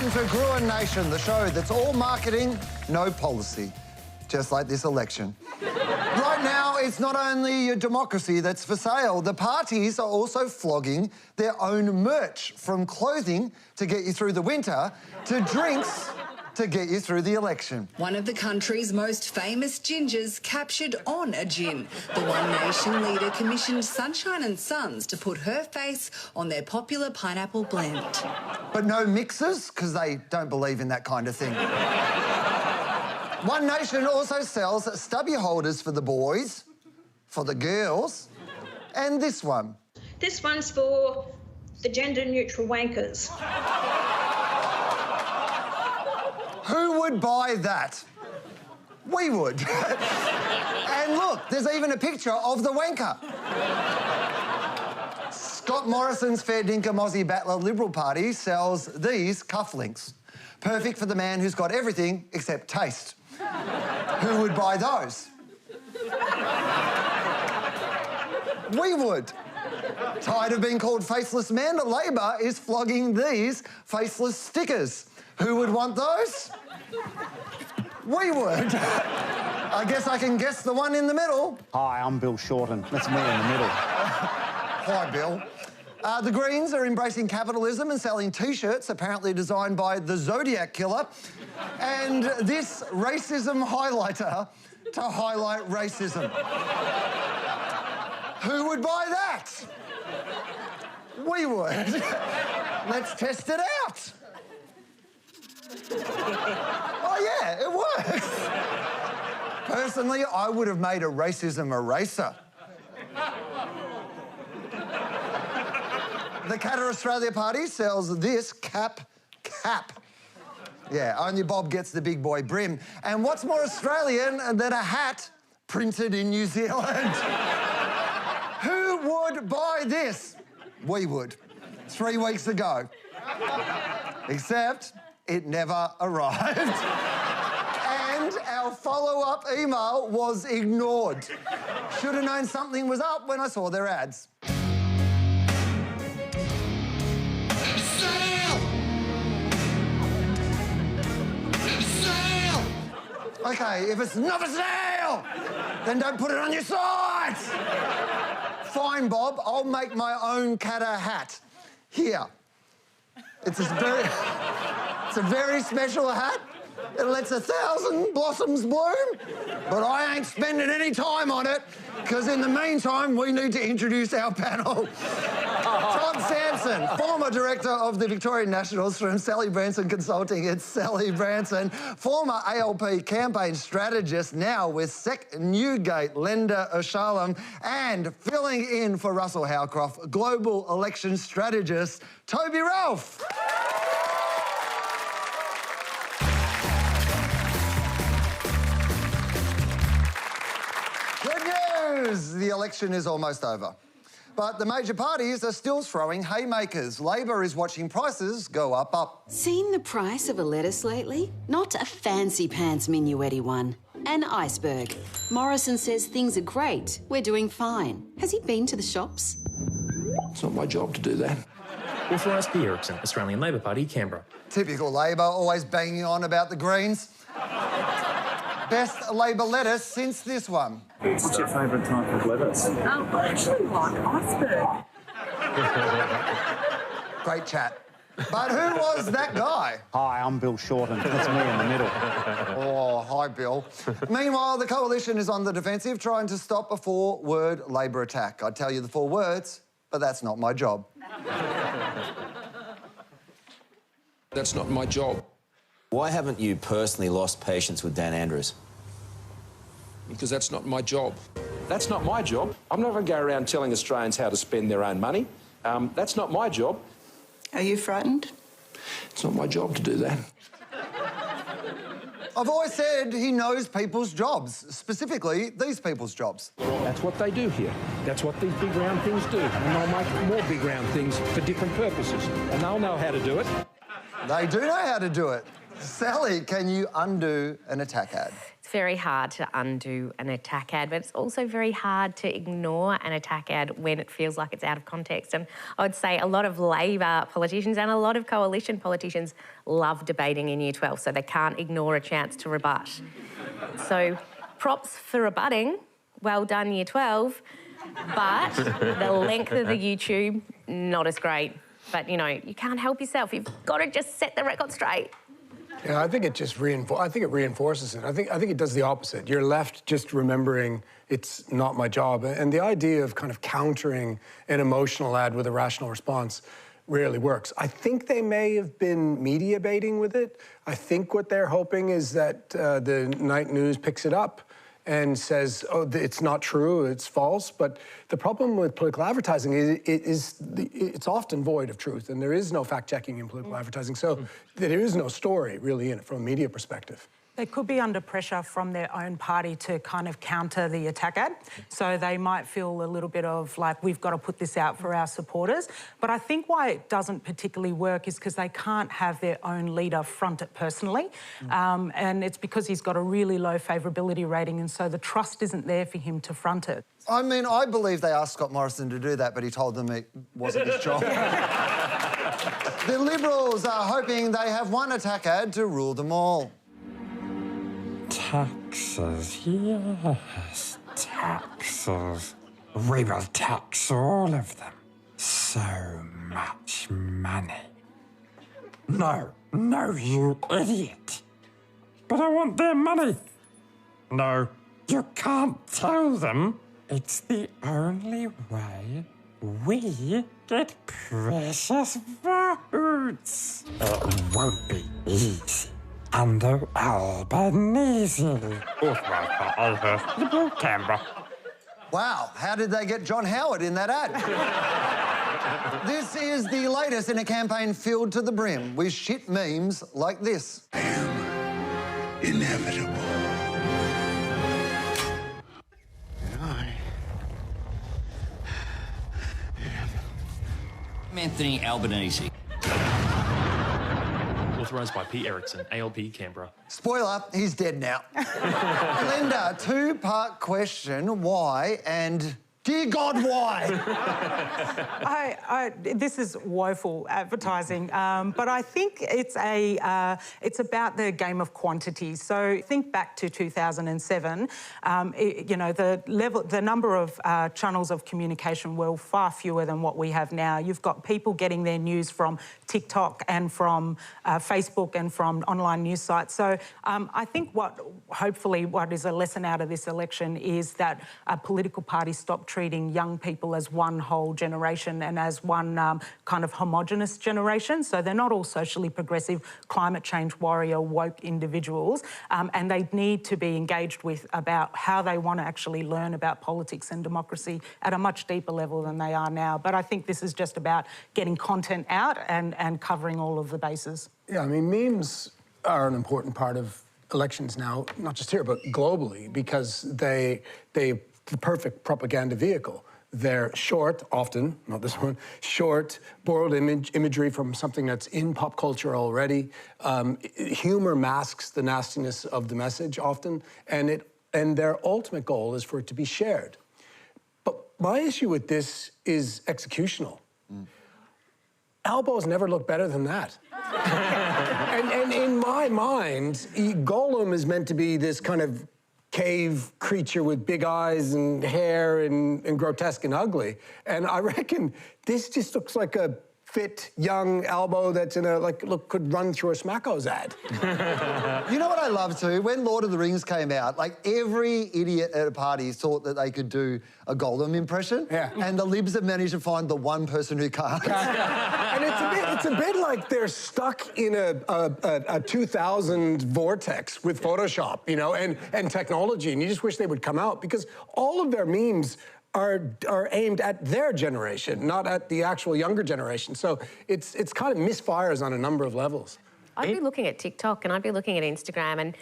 Welcome to Gruen Nation, the show that's all marketing, no policy. Just like this election. Right now, it's not only your democracy that's for sale. The parties are also flogging their own merch, from clothing to get you through the winter to drinks to get you through the election. One of the country's most famous gingers captured on a gin. The One Nation leader commissioned Sunshine and Sons to put her face on their popular pineapple blend. But no mixers, because they don't believe in that kind of thing. One Nation also sells stubby holders for the boys, for the girls, and this one. This one's for the gender-neutral wankers. Who would buy that? We would. And look, there's even a picture of the wanker. Scott Morrison's Fair Dinkum Aussie Battler Liberal Party sells these cufflinks. Perfect for the man who's got everything except taste. Who would buy those? We would. Tired of being called faceless men, Labor is flogging these faceless stickers. Who would want those? We would. I guess I can guess the one in the middle. Hi, I'm Bill Shorten. That's me in the middle. Hi, Bill. The Greens are embracing capitalism and selling T-shirts, apparently designed by the Zodiac Killer, and this racism highlighter to highlight racism. Who would buy that? We would. Let's test it out. Oh, yeah, it works. Personally, I would have made a racism eraser. The Qatar Australia Party sells this cap. Yeah, only Bob gets the big boy brim. And what's more Australian than a hat printed in New Zealand? Who would buy this? We would. 3 weeks ago. Except it never arrived. And our follow-up email was ignored. Should have known something was up when I saw their ads. Okay, if it's not for sale, then don't put it on your site. Fine, Bob, I'll make my own Qatar hat. Here. It's a very special hat. It lets 1,000 blossoms bloom, but I ain't spending any time on it, because in the meantime, we need to introduce our panel. Todd Sampson, former director of the Victorian Nationals from Sally Branson Consulting. It's Sally Branson, former ALP campaign strategist, now with Newgate lender Ashalom, and filling in for Russell Howcroft, global election strategist Toby Ralph. The election is almost over. But the major parties are still throwing haymakers. Labor is watching prices go up. Seen the price of a lettuce lately? Not a fancy pants minuetti one. An iceberg. Morrison says things are great. We're doing fine. Has he been to the shops? It's not my job to do that. Authorised P. Erickson, Australian Labor Party, Canberra. Typical Labor, always banging on about the Greens. Best Labor lettuce since this one. What's your favourite type of lettuce? I actually like iceberg. Great chat. But who was that guy? Hi, I'm Bill Shorten. That's me in the middle. Oh, hi, Bill. Meanwhile, the coalition is on the defensive, trying to stop a 4-word Labor attack. I'd tell you the 4 words, but that's not my job. That's not my job. Why haven't you personally lost patience with Dan Andrews? Because that's not my job. That's not my job. I'm not going to go around telling Australians how to spend their own money. That's not my job. Are you frightened? It's not my job to do that. I've always said he knows people's jobs, specifically these people's jobs. That's what they do here. That's what these big round things do. And they'll make more big round things for different purposes. And they'll know how to do it. They do know how to do it. Sally, can you undo an attack ad? It's It's very hard to undo an attack ad, but it's also very hard to ignore an attack ad when it feels like it's out of context. And I would say a lot of Labor politicians and a lot of coalition politicians love debating in Year 12, so they can't ignore a chance to rebut. So props for rebutting. Well done, Year 12. But the length of the YouTube, not as great. But, you know, you can't help yourself. You've got to just set the record straight. Yeah, I think it just reinforces it. I think it does the opposite. You're left just remembering it's not my job. And the idea of kind of countering an emotional ad with a rational response rarely works. I think they may have been media baiting with it. I think what they're hoping is that the night news picks it up and says, oh, it's not true, it's false. But the problem with political advertising is it's often void of truth, and there is no fact-checking in political advertising, so there is no story, really, in it from a media perspective. They could be under pressure from their own party to kind of counter the attack ad. So they might feel a little bit of like, we've got to put this out for our supporters. But I think why it doesn't particularly work is because they can't have their own leader front it personally. And it's because he's got a really low favourability rating, and so the trust isn't there for him to front it. I mean, I believe they asked Scott Morrison to do that, but he told them it wasn't his job. The Liberals are hoping they have one attack ad to rule them all. Taxes, yes, taxes. We will tax all of them. So much money. No, you idiot. But I want their money. No, you can't tell them. It's the only way we get precious votes. It won't be easy. Under Albanese. Authorised by Elhurst, Liberal, Canberra. Wow, how did they get John Howard in that ad? This is the latest in a campaign filled to the brim with shit memes like this. I am inevitable. Anthony Albanese. Authorised by P. Erickson, ALP, Canberra. Spoiler, he's dead now. Linda, two-part question, why, and dear God, why? This is woeful advertising, but I think it's about the game of quantity. So think back to 2007. You know, the number of channels of communication were far fewer than what we have now. You've got people getting their news from TikTok and from Facebook and from online news sites. So I think hopefully what is a lesson out of this election is that political parties stop treating young people as one whole generation and as one kind of homogenous generation. So they're not all socially progressive, climate change warrior, woke individuals, and they need to be engaged with about how they want to actually learn about politics and democracy at a much deeper level than they are now. But I think this is just about getting content out and covering all of the bases. Yeah, I mean, memes are an important part of elections now, not just here, but globally, because they're the perfect propaganda vehicle. They're short, often, not this one, short, borrowed imagery from something that's in pop culture already. Humor masks the nastiness of the message often, and their ultimate goal is for it to be shared. But my issue with this is executional. Albo's never looked better than that. and in my mind, Gollum is meant to be this kind of cave creature with big eyes and hair and grotesque and ugly. And I reckon this just looks like a fit, young Albo that's could run through a Smacko's ad. You know what I love too? When Lord of the Rings came out, like every idiot at a party thought that they could do a Gollum impression. Yeah. And the Libs have managed to find the one person who can't. And it's a bit like they're stuck in a 2000 vortex with Photoshop, you know, and technology, and you just wish they would come out, because all of their memes are aimed at their generation, not at the actual younger generation. So it's kind of misfires on a number of levels. I'd be looking at TikTok and I'd be looking at Instagram, and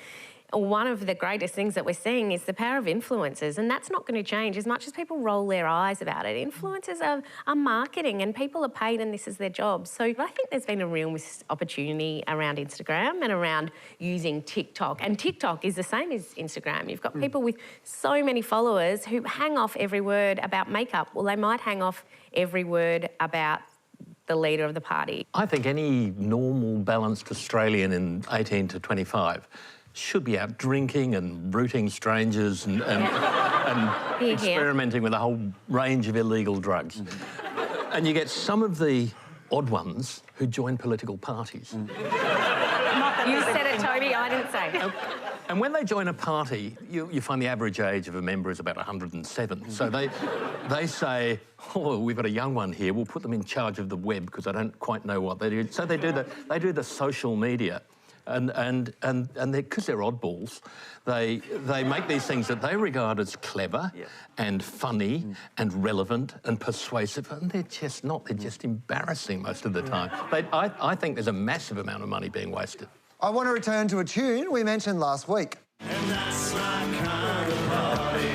one of the greatest things that we're seeing is the power of influencers, and that's not going to change as much as people roll their eyes about it. Influencers are marketing, and people are paid, and this is their job. So I think there's been a real missed opportunity around Instagram and around using TikTok. And TikTok is the same as Instagram. You've got people with so many followers who hang off every word about makeup. Well, they might hang off every word about the leader of the party. I think any normal, balanced Australian in 18 to 25 should be out drinking and rooting strangers and experimenting with a whole range of illegal drugs. And you get some of the odd ones who join political parties. You said it, Toby, I didn't say. And when they join a party, you find the average age of a member is about 107. So they say, oh, we've got a young one here, we'll put them in charge of the web because I don't quite know what they do. So they do the social media. And because they're oddballs, they make these things that they regard as clever and funny and relevant and persuasive, and they're just not. They're just embarrassing most of the time. I think there's a massive amount of money being wasted. I want to return to a tune we mentioned last week. And that's my kind of party.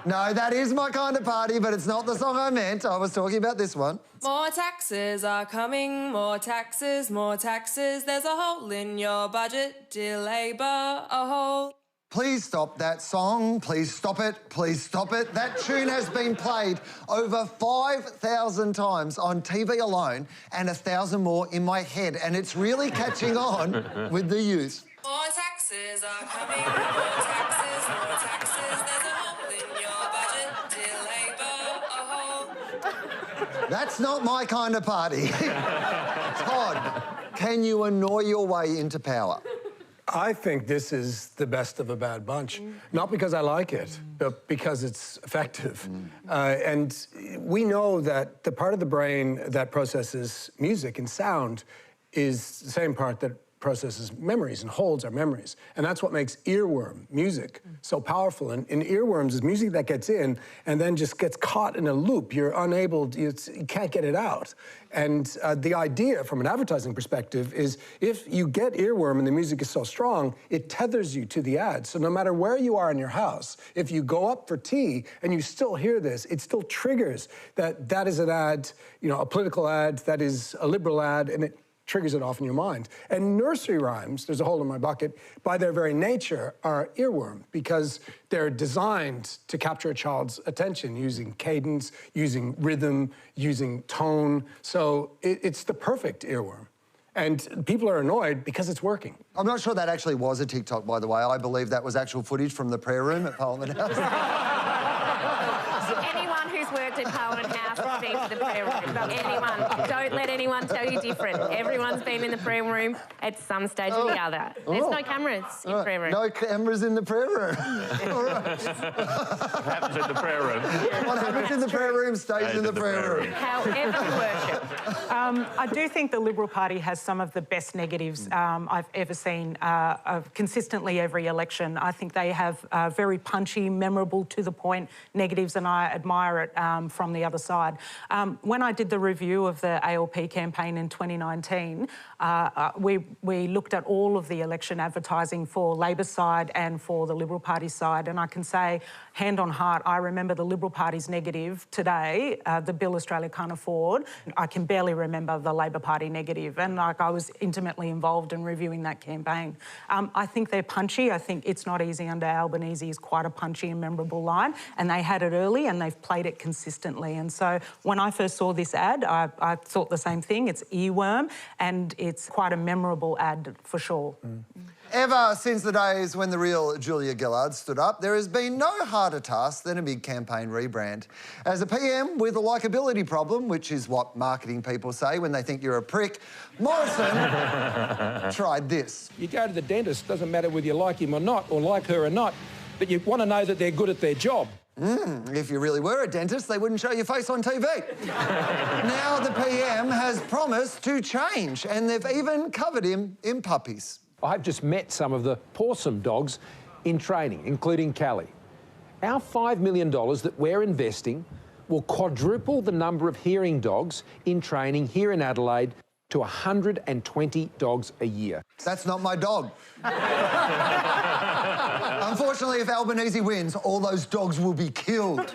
No, that is my kind of party, but it's not the song I meant. I was talking about this one. More taxes are coming, more taxes, more taxes. There's a hole in your budget, dear Labor, a hole. Please stop that song. Please stop it. Please stop it. That tune has been played over 5,000 times on TV alone and 1,000 more in my head, and it's really catching on with the youth. More taxes are coming, more taxes, more taxes. There's a hole in your budget, dear Labor, a hole. That's not my kind of party. Todd, can you annoy your way into power? I think this is the best of a bad bunch. Not because I like it, but because it's effective. And we know that the part of the brain that processes music and sound is the same part that processes memories and holds our memories. And that's what makes earworm music so powerful. And earworms is music that gets in and then just gets caught in a loop. You're unable, you can't get it out. And the idea from an advertising perspective is if you get earworm and the music is so strong, it tethers you to the ad. So no matter where you are in your house, if you go up for tea and you still hear this, it still triggers that is an ad, you know, a political ad, that is a liberal ad, and it triggers it off in your mind. And nursery rhymes, there's a hole in my bucket, by their very nature are earworm because they're designed to capture a child's attention using cadence, using rhythm, using tone. So it's the perfect earworm. And people are annoyed because it's working. I'm not sure that actually was a TikTok, by the way. I believe that was actual footage from the prayer room at Parliament House. Anyone who's worked at Parliament House has been to the prayer room. Anyone. Don't let anyone tell you different. Everyone's been in the prayer room at some stage or the other. There's no cameras in the prayer room. No cameras in the prayer room. All right. What happens in the prayer room? What happens in the prayer room stays in the prayer room. However you worship. I do think the Liberal Party has some of the best negatives I've ever seen consistently every election. I think they have very punchy, memorable, to the point negatives, and I admire it from the other side. When I did the review of the ALP campaign in 2019, we looked at all of the election advertising for Labor side and for the Liberal Party side, and I can say, hand on heart, I remember the Liberal Party's negative today, the bill Australia can't afford. I can barely remember the Labor Party negative, and I was intimately involved in reviewing that campaign. I think they're punchy. I think It's Not Easy Under Albanese is quite a punchy and memorable line, and they had it early and they've played it consistently. And so when I first saw this ad, I thought the same thing. It's earworm, and it's quite a memorable ad for sure. Ever since the days when the real Julia Gillard stood up, there has been no harder task than a big campaign rebrand. As a PM with a likeability problem, which is what marketing people say when they think you're a prick, Morrison tried this. You go to the dentist, doesn't matter whether you like him or not, or like her or not, but you want to know that they're good at their job. If you really were a dentist, they wouldn't show your face on TV. Now the PM has promised to change, and they've even covered him in puppies. I've just met some of the pawsome dogs in training, including Callie. Our $5 million that we're investing will quadruple the number of hearing dogs in training here in Adelaide to 120 dogs a year. That's not my dog. Unfortunately, if Albanese wins, all those dogs will be killed.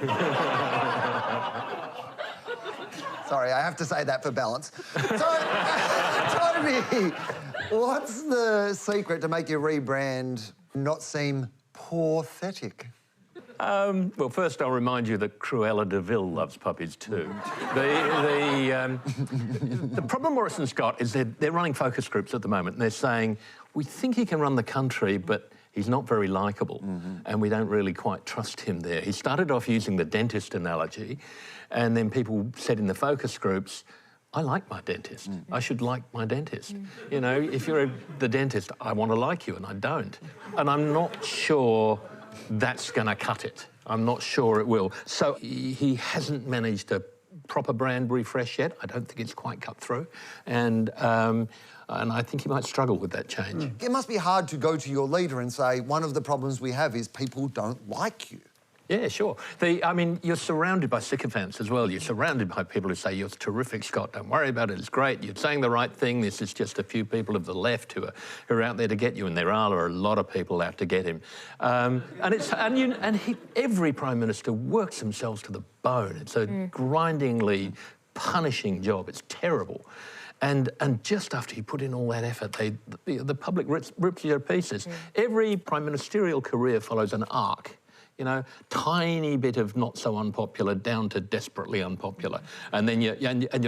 Sorry, I have to say that for balance. So, Toby, what's the secret to make your rebrand not seem pathetic? Well, first I'll remind you that Cruella de Vil loves puppies too. The problem Morrison's got is they're running focus groups at the moment, and they're saying, we think he can run the country, but he's not very likeable, and we don't really quite trust him there. He started off using the dentist analogy, and then people said in the focus groups, I like my dentist. I should like my dentist. You know, if you're the dentist, I want to like you, and I don't. And I'm not sure that's going to cut it. I'm not sure it will. So he hasn't managed a proper brand refresh yet. I don't think it's quite cut through. And I think he might struggle with that change. It must be hard to go to your leader and say, one of the problems we have is people don't like you. Yeah, sure. I mean, you're surrounded by sycophants as well. You're surrounded by people who say, you're terrific, Scott, don't worry about it, it's great, you're saying the right thing, this is just a few people of the left who are out there to get you, and there are a lot of people out to get him. Every Prime Minister works themselves to the bone. It's a grindingly punishing job. It's terrible. And just after you put in all that effort, the public rips you to pieces. Every prime ministerial career follows an arc. You know, tiny bit of not so unpopular down to desperately unpopular. And then you're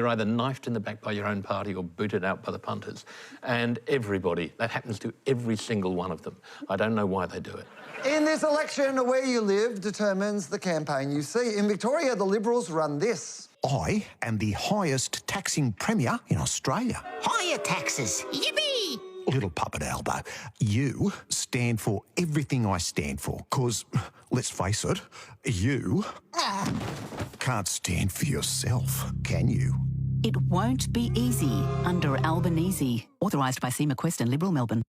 either knifed in the back by your own party or booted out by the punters. And everybody, that happens to every single one of them. I don't know why they do it. In this election, where you live determines the campaign you see. In Victoria, the Liberals run this. I am the highest taxing premier in Australia. Higher taxes. Yippee! Little puppet Albo, you stand for everything I stand for, because, let's face it, you can't stand for yourself, can you? It won't be easy under Albanese. Authorised by Seema Quest and Liberal Melbourne.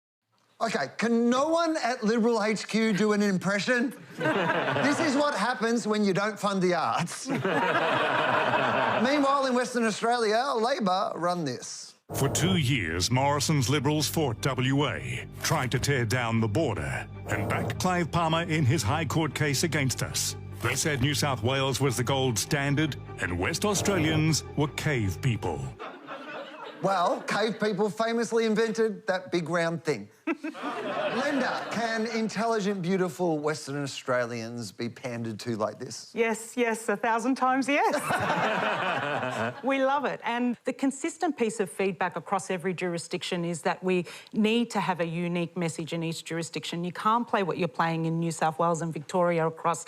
OK, can no one at Liberal HQ do an impression? This is what happens when you don't fund the arts. Meanwhile, in Western Australia, Labor run this. For 2 years, Morrison's Liberals fought WA, trying to tear down the border, and backed Clive Palmer in his High Court case against us. They said New South Wales was the gold standard, and West Australians were cave people. Well, cave people famously invented that big round thing. Linda, can intelligent, beautiful Western Australians be pandered to like this? Yes, 1,000 times yes. We love it. And the consistent piece of feedback across every jurisdiction is that we need to have a unique message in each jurisdiction. You can't play what you're playing in New South Wales and Victoria across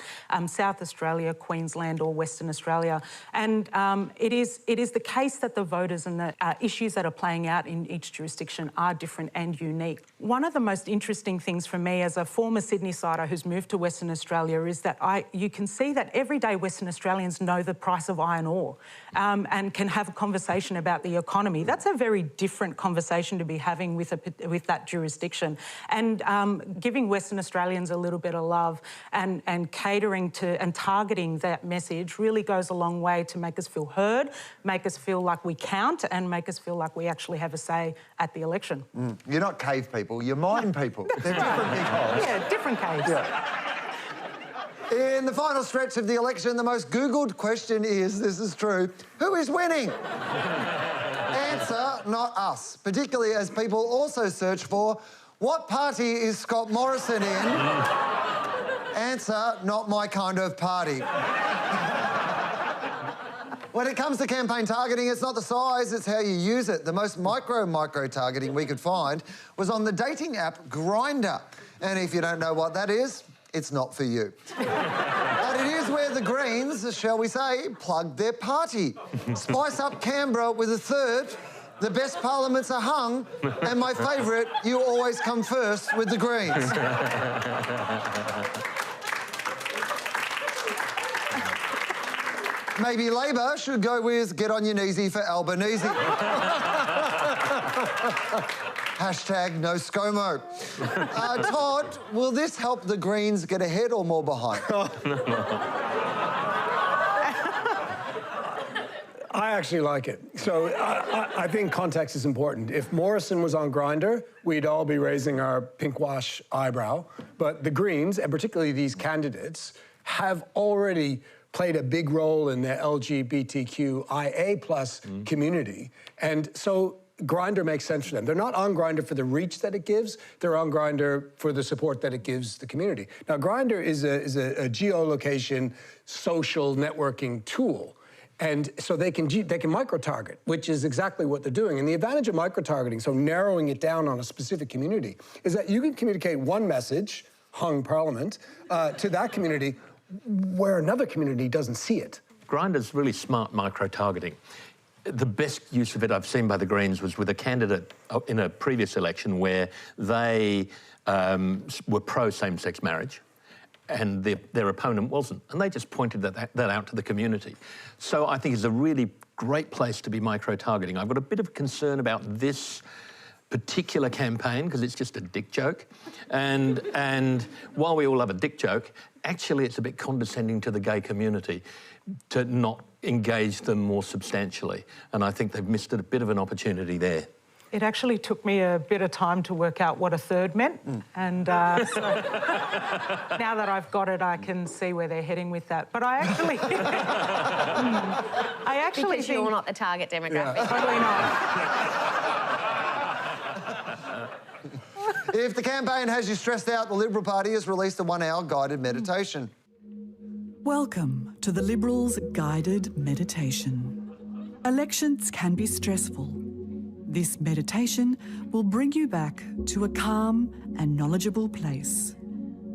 South Australia, Queensland or Western Australia. And it is the case that the voters and the issues that are playing out in each jurisdiction are different and unique. One of the most interesting things for me as a former Sydney-sider who's moved to Western Australia is that you can see that everyday Western Australians know the price of iron ore and can have a conversation about the economy. That's a very different conversation to be having with that jurisdiction. And giving Western Australians a little bit of love and catering to and targeting that message really goes a long way to make us feel heard, make us feel like we count and make us feel like we actually have a say at the election. You're not cave people, you're mine people. They're different people. Yeah, different caves. Yeah. In the final stretch of the election, the most Googled question is, this is true, who is winning? Answer, not us, particularly as people also search for, what party is Scott Morrison in? Answer, not my kind of party. When it comes to campaign targeting, it's not the size, it's how you use it. The most micro targeting we could find was on the dating app Grindr. And if you don't know what that is, it's not for you. But it is where the Greens, shall we say, plug their party. Spice up Canberra with a third, the best parliaments are hung, and my favourite, you always come first with the Greens. Maybe Labor should go with get on your kneesy for Albanese. Hashtag no ScoMo. Todd, will this help the Greens get ahead or more behind? I actually like it. So I think context is important. If Morrison was on Grindr, we'd all be raising our pink wash eyebrow. But the Greens, and particularly these candidates, have already played a big role in the LGBTQIA+ community. And so Grindr makes sense for them. They're not on Grindr for the reach that it gives. They're on Grindr for the support that it gives the community. Now, Grindr is a geolocation social networking tool. And so they can micro-target, which is exactly what they're doing. And the advantage of micro-targeting, so narrowing it down on a specific community, is that you can communicate one message, hung Parliament, to that community where another community doesn't see it. Grindr's really smart micro-targeting. The best use of it I've seen by the Greens was with a candidate in a previous election where they were pro same-sex marriage and their opponent wasn't. And they just pointed that out to the community. So I think it's a really great place to be micro-targeting. I've got a bit of concern about this particular campaign because it's just a dick joke. And while we all love a dick joke, actually it's a bit condescending to the gay community to not engage them more substantially. And I think they've missed a bit of an opportunity there. It actually took me a bit of time to work out what a third meant. And so now that I've got it, I can see where they're heading with that. But I actually... Because you're not the target demographic. Yeah. Totally not. If the campaign has you stressed out, the Liberal Party has released a 1-hour guided meditation. Welcome to the Liberals' guided meditation. Elections can be stressful. This meditation will bring you back to a calm and knowledgeable place.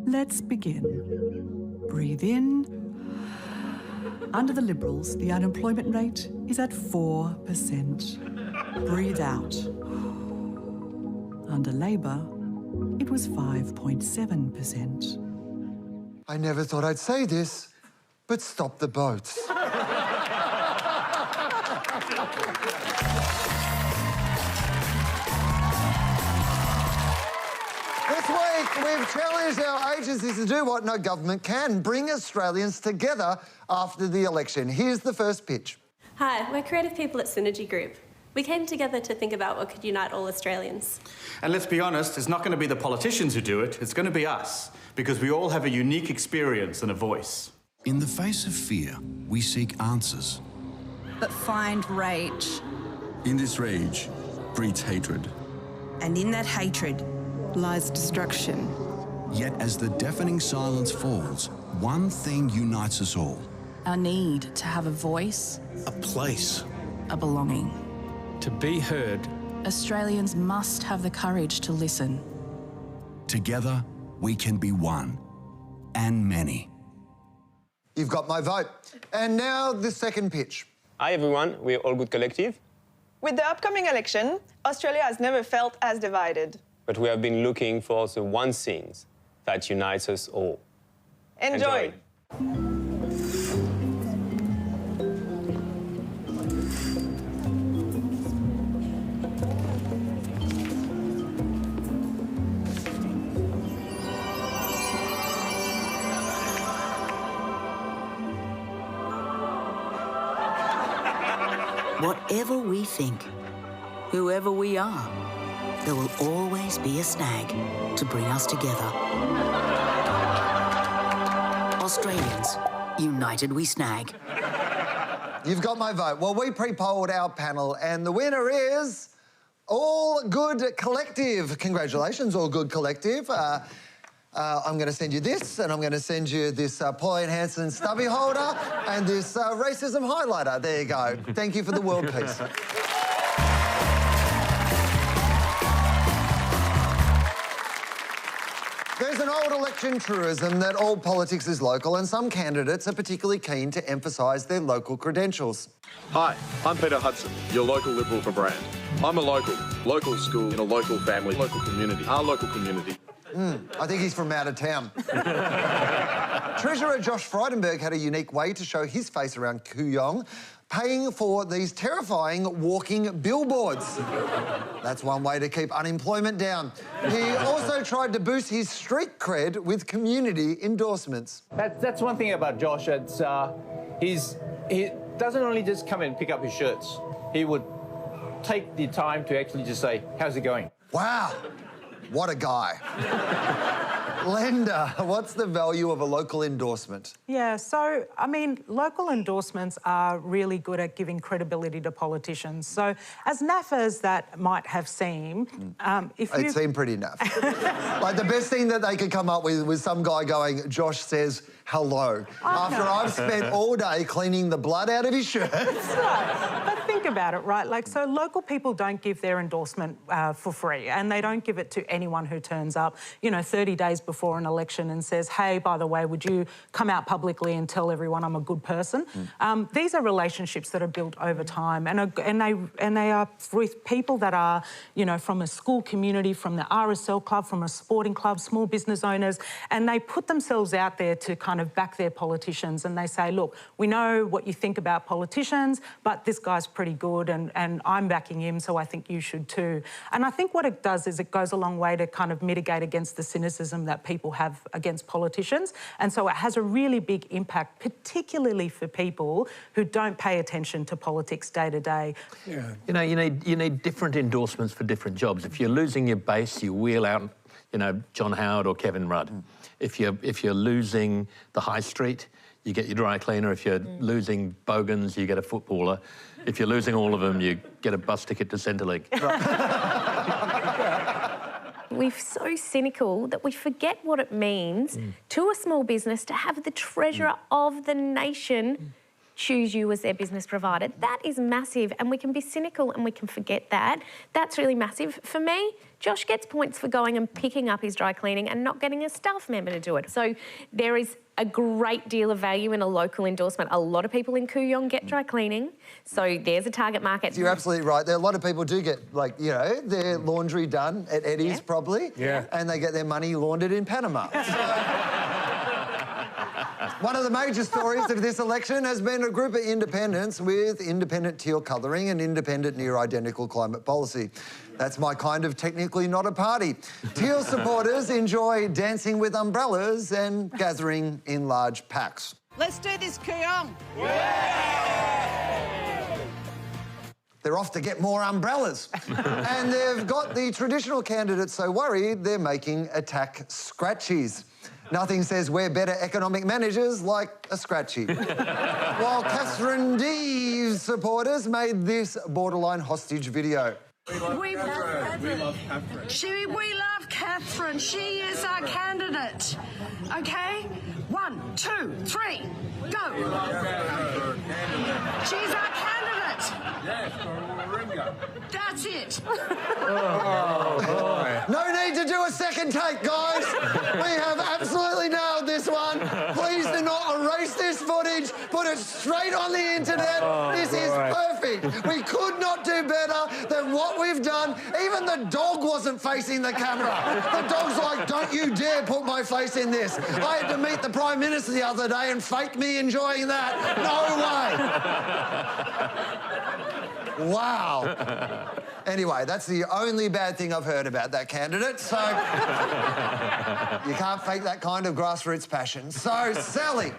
Let's begin. Breathe in. Under the Liberals, the unemployment rate is at 4%. Breathe out. Under Labor, it was 5.7%. I never thought I'd say this, but stop the boats. This week, we've challenged our agencies to do what no government can, bring Australians together after the election. Here's the first pitch. Hi, we're creative people at Synergy Group. We came together to think about what could unite all Australians. And let's be honest, it's not going to be the politicians who do it, it's going to be us, because we all have a unique experience and a voice. In the face of fear, we seek answers. But find rage. In this rage breeds hatred. And in that hatred lies destruction. Yet as the deafening silence falls, one thing unites us all. Our need to have a voice. A place. A belonging. To be heard. Australians must have the courage to listen. Together, we can be one. And many. You've got my vote. And now the second pitch. Hi everyone, we're All Good Collective. With the upcoming election, Australia has never felt as divided. But we have been looking for the one thing that unites us all. Enjoy. Whatever we think, whoever we are, there will always be a snag to bring us together. Australians, united we snag. You've got my vote. Well, we pre-polled our panel, and the winner is All Good Collective. Congratulations, All Good Collective. I'm going to send you this, and I'm going to send you this Pauline Hanson stubby holder and this racism highlighter. There you go. Thank you for the world peace. There's an old election truism that all politics is local, and some candidates are particularly keen to emphasise their local credentials. Hi, I'm Peter Hudson, your local Liberal for brand. I'm a local school in a local family, local community, our local community. I think he's from out of town. Treasurer Josh Frydenberg had a unique way to show his face around Kooyong, paying for these terrifying walking billboards. That's one way to keep unemployment down. He also tried to boost his street cred with community endorsements. That's one thing about Josh. It's doesn't only just come and pick up his shirts. He would take the time to actually just say, how's it going? Wow, what a guy. Linda, what's the value of a local endorsement? Yeah, so, I mean, local endorsements are really good at giving credibility to politicians. So, as naff as that might have seemed, It seemed pretty naff. Like, the best thing that they could come up with was some guy going, Josh says hello, after I've spent all day cleaning the blood out of his shirt. That's right. But think about it, right? Like, so local people don't give their endorsement for free, and they don't give it to anyone who turns up, you know, 30 days before an election and says, hey, by the way, would you come out publicly and tell everyone I'm a good person? These are relationships that are built over time, and they are with people that are, you know, from a school community, from the RSL club, from a sporting club, small business owners, and they put themselves out there to kind of back their politicians, and they say, look, we know what you think about politicians, but this guy's pretty good, and I'm backing him, so I think you should too. And I think what it does is it goes a long way to kind of mitigate against the cynicism that people have against politicians, and so it has a really big impact, particularly for people who don't pay attention to politics day to day. Yeah. You know, you need different endorsements for different jobs. If you're losing your base, you wheel out, you know, John Howard or Kevin Rudd. If you're losing the high street, you get your dry cleaner. If you're losing Bogans, you get a footballer. If you're losing all of them, you get a bus ticket to Centrelink. We're so cynical that we forget what it means to a small business to have the treasurer of the nation choose you as their business provider. That is massive, and we can be cynical and we can forget that. That's really massive. For me, Josh gets points for going and picking up his dry cleaning and not getting a staff member to do it. So there is a great deal of value in a local endorsement. A lot of people in Kooyong get dry cleaning, so there's a target market. You're absolutely right. There are a lot of people do get, like, you know, their laundry done at Eddie's probably, and they get their money laundered in Panama. One of the major stories of this election has been a group of independents with independent teal colouring and independent near-identical climate policy. That's my kind of technically not a party. Teal supporters enjoy dancing with umbrellas and gathering in large packs. Let's do this, Kooyong. They're off to get more umbrellas. And they've got the traditional candidates so worried they're making attack scratchies. Nothing says we're better economic managers like a scratchy. While Catherine Dee's supporters made this borderline hostage video. We love Catherine. We love Catherine. She is our candidate. Okay? 1, 2, 3, go. She's our candidate. Yes, Ringo. That's it. No need to do a second take, guys. We have absolutely nailed this one. Please do not erase this footage. Put it straight on the internet. This is perfect. We could not do better than what we've done. Even the dog wasn't facing the camera. The dog's like, don't you dare put my face in this. I had to meet the Prime Minister the other day and fake me enjoying that. No way. Wow. Anyway, that's the only bad thing I've heard about that candidate, so you can't fake that kind of grassroots passion. So, Sally,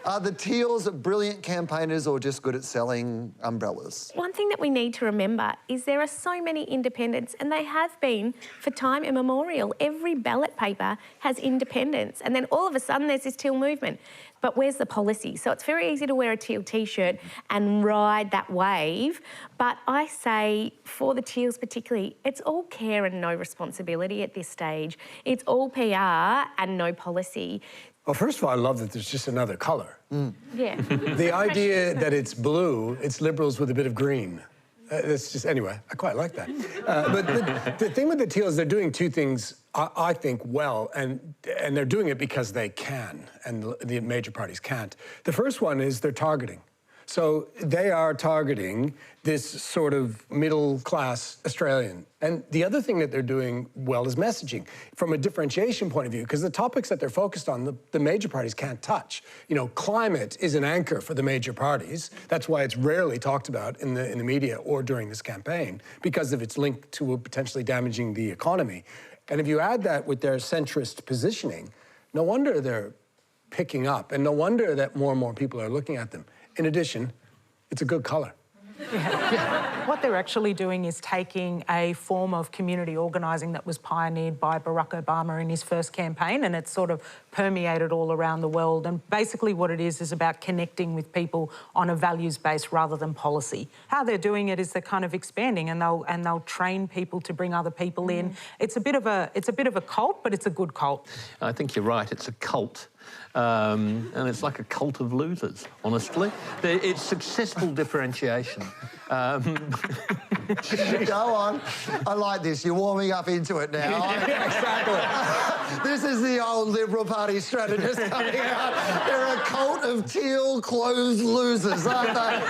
are the Teals brilliant campaigners or just good at selling umbrellas? One thing that we need to remember is there are so many independents, and they have been for time immemorial. Every ballot paper has independents, and then all of a sudden there's this Teal movement. But where's the policy? So it's very easy to wear a Teal T-shirt and ride that wave. But I say, for the Teals particularly, it's all care and no responsibility at this stage. It's all PR and no policy. Well, first of all, I love that there's just another colour. Yeah. The idea that it's blue, it's Liberals with a bit of green. That's just, anyway, I quite like that. But the thing with the Teals, they're doing two things, I think, well, and they're doing it because they can, and the major parties can't. The first one is they're targeting. So they are targeting this sort of middle-class Australian. And the other thing that they're doing well is messaging from a differentiation point of view, because the topics that they're focused on, the major parties can't touch. You know, climate is an anchor for the major parties. That's why it's rarely talked about in the media or during this campaign, because of its link to potentially damaging the economy. And if you add that with their centrist positioning, no wonder they're picking up, and no wonder that more and more people are looking at them. In addition, It's a good colour. Yeah. What they're actually doing is taking a form of community organising that was pioneered by Barack Obama in his first campaign, and it's sort of permeated all around the world. And basically what it is about connecting with people on a values base rather than policy. How they're doing it is they're kind of expanding, and they'll train people to bring other people in. It's a bit of a cult, but it's a good cult. I think you're right. It's a cult. And it's like a cult of losers, honestly. It's successful differentiation. Go on. I like this. You're warming up into it now. Exactly. This is the old Liberal Party strategist coming out. They're a cult of teal-clothed losers, aren't they?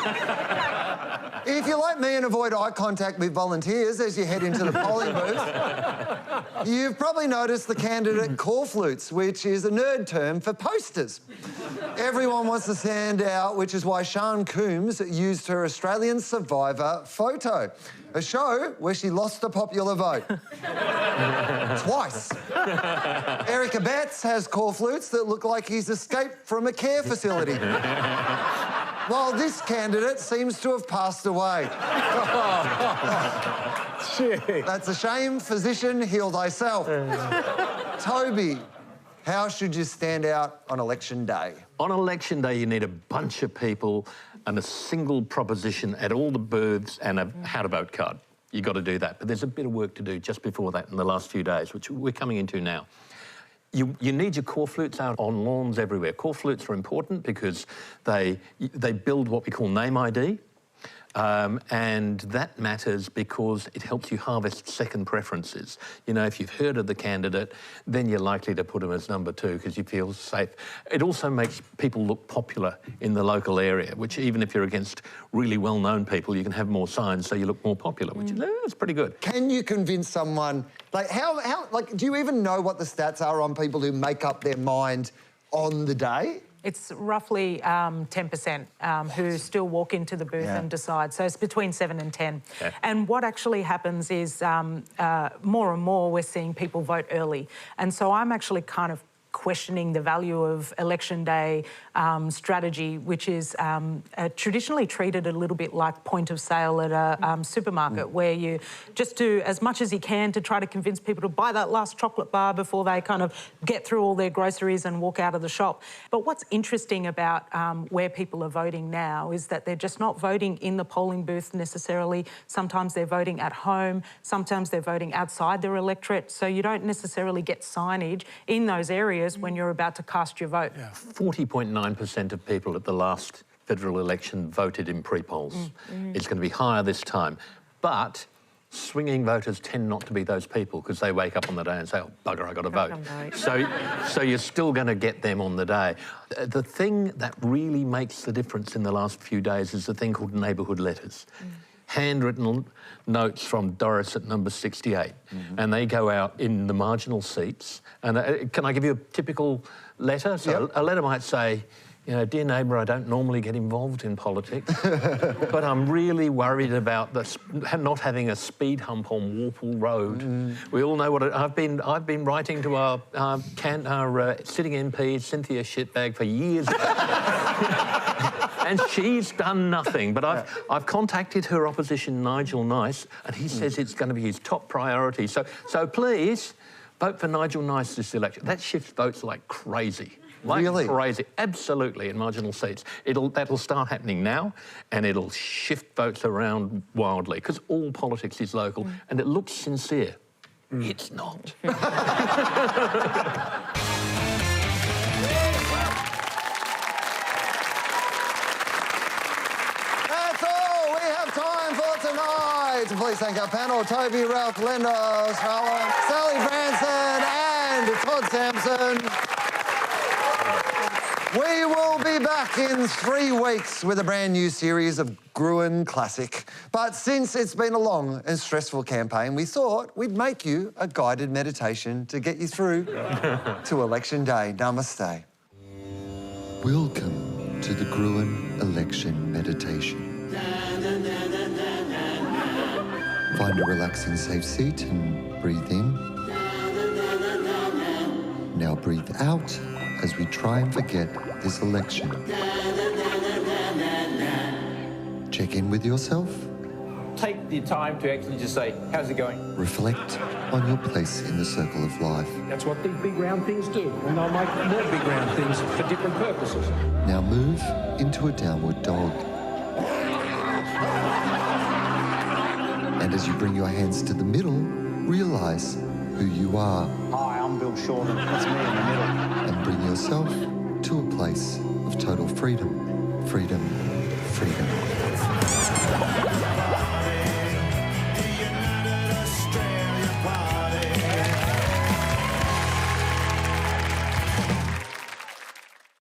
If you're like me and avoid eye contact with volunteers as you head into the polling booth, you've probably noticed the candidate call flutes, which is a nerd term for posters. Everyone wants to stand out, which is why Sian Coombs used her Australian Survivor photo, a show where she lost a popular vote. Twice. Eric Abetz has call flutes that look like he's escaped from a care facility. While this candidate seems to have passed away. That's a shame. Physician, heal thyself. Toby, how should you stand out on election day? On election day, you need a bunch of people and a single proposition at all the booths and a how-to-vote card. You've got to do that. But there's a bit of work to do just before that in the last few days, which we're coming into now. You need your core flutes out on lawns everywhere. Core flutes are important because they build what we call name ID. And that matters because it helps you harvest second preferences. You know, if you've heard of the candidate, then you're likely to put them as number 2 because you feel safe. It also makes people look popular in the local area, which even if you're against really well-known people, you can have more signs so you look more popular, which is pretty good. Can you convince someone, like, do you even know what the stats are on people who make up their mind on the day? It's roughly 10% who still walk into the booth and decide. So it's between 7 and 10. Yeah. And what actually happens is more and more we're seeing people vote early. And so I'm actually kind of questioning the value of election day strategy, which is traditionally treated a little bit like point of sale at a supermarket, where you just do as much as you can to try to convince people to buy that last chocolate bar before they kind of get through all their groceries and walk out of the shop. But what's interesting about where people are voting now is that they're just not voting in the polling booth necessarily. Sometimes they're voting at home, sometimes they're voting outside their electorate, so you don't necessarily get signage in those areas when you're about to cast your vote. 40.9% of people at the last federal election voted in pre-polls. It's going to be higher this time. But swinging voters tend not to be those people because they wake up on the day and say, oh, bugger, I got to vote. So you're still going to get them on the day. The thing that really makes the difference in the last few days is the thing called neighbourhood letters. Handwritten notes from Doris at number 68, and they go out in the marginal seats. And can I give you a typical letter? So a letter might say, you know, dear neighbour, I don't normally get involved in politics, but I'm really worried about not having a speed hump on Warple Road. We all know what I've been writing to our sitting MP, Cynthia Shitbag, for years. And she's done nothing. But I've contacted her opposition, Nigel Nice, and he says it's going to be his top priority. So please vote for Nigel Nice this election. That shifts votes like crazy. Like crazy. Absolutely, in marginal seats. That'll start happening now, and it'll shift votes around wildly, because all politics is local, and it looks sincere. It's not. Please thank our panel, Toby, Ralph, Linda, Sally Branson and Todd Sampson. We will be back in 3 weeks with a brand new series of Gruen Classic. But since it's been a long and stressful campaign, we thought we'd make you a guided meditation to get you through to Election Day. Namaste. Welcome to the Gruen Election Meditation. Find a relaxing, safe seat and breathe in. Now breathe out as we try and forget this election. Check in with yourself. Take the time to actually just say, how's it going? Reflect on your place in the circle of life. That's what these big round things do, and they'll make more big round things for different purposes. Now move into a downward dog. And as you bring your hands to the middle, realise who you are. Hi, I'm Bill Shorten. That's me in the middle. And bring yourself to a place of total freedom. Freedom, freedom.